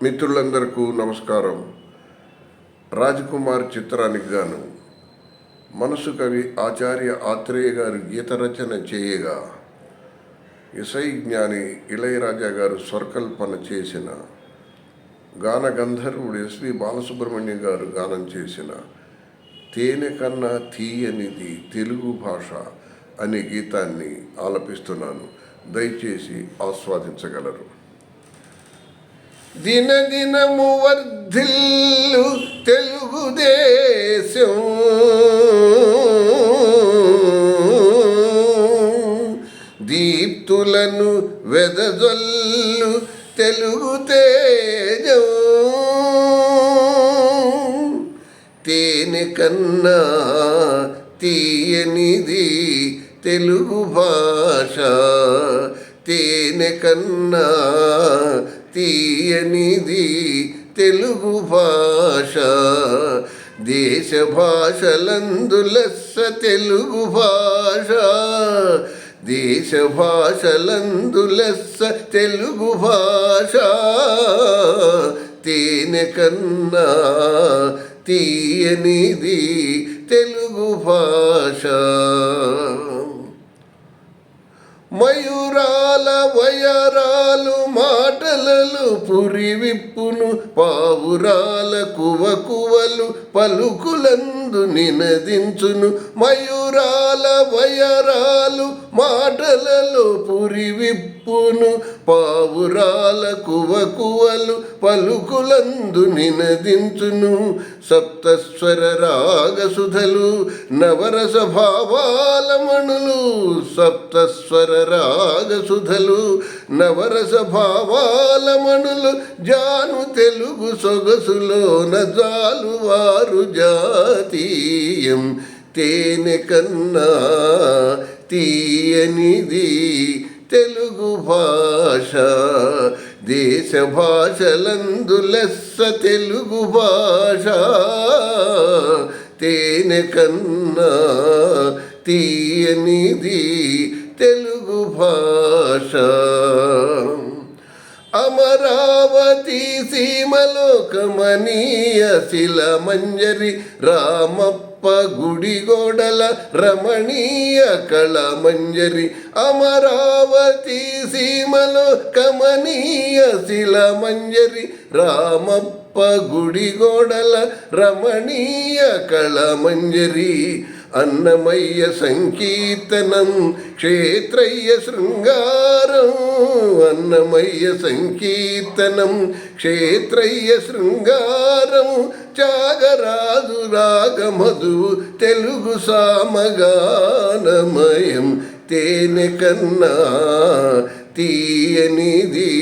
మిత్రులందరికీ నమస్కారం. రాజకుమార్ చిత్రానికి గాను మనసు కవి ఆచార్య ఆత్రేయ గారు గీత రచన చేయగా ఇసై జ్ఞాని ఇళయరాజా గారు స్వరకల్పన చేసిన గాన గంధర్వుడు ఎస్వి బాలసుబ్రహ్మణ్యం గారు గానం చేసిన తేనె కన్నా తీయనిది తెలుగు భాష అనే గీతాన్ని ఆలపిస్తున్నాను. దయచేసి ఆస్వాదించగలరు. దినదినము వర్ధిల్లు తెలుగుదేశం, దీప్తులను వెదజొల్లు తెలుగు తేజం, తేనె కన్నా తీయనిది తెలుగు భాష, తేనె కన్నా తీయనిది తెలుగు భాష, దేశ భాషలందు లెస్స తెలుగు భాష, దేశ భాషలందు లెస్స తెలుగు భాష, తేనె కన్నా తీయనిది తెలుగు భాష. మయూరాల వయరాలు మాటలలు పురివిప్పును, పావురాల కువకువలు పలుకులందు నినదించును, మయూరాల వయరాలు మాటలలో పురివిప్పును, పావురాల కువకువలు పలుకులందు నినదించును, సప్తస్వర రాగసుధలు నవరస భావాలమణులు, సప్తస్వర రాగసుధలు నవరస భావాలమణులు, జాను తెలుగు సొగసులోన జాలువారు జాతీయం, తేనె కన్నా తీయనిది తెలుగు భాష, దేశ భాషలందు లెస్స తెలుగు భాష, తేనె కన్నా తీయనిది తెలుగు భాష. అమరావతి సీమలో కమనీయ శిలమంజరి, రామప్ప గుడి గోడల రమణీయ కళమంజరి, అమరావతి సీమలో కమనీయ శిలమంజరి, రామప్ప గుడి గోడల రమణీయ కళమంజరి, అన్నమయ్య సంకీర్తనం క్షేత్రయ్య శృంగారం, అన్నమయ్య సంకీర్తనం క్షేత్రయ్య శృంగారం, త్యాగరాజు రాగమధు తెలుగు సామగానమయం, తేనె కన్నా తీయనిది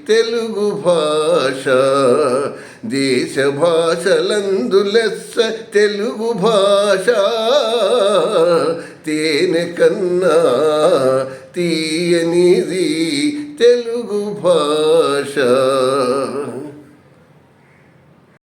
తెలుగు భాష, దేశ భాషలందు లెస్స తెలుగు భాష, తేనె కన్నా తీయనిది తెలుగు భాష.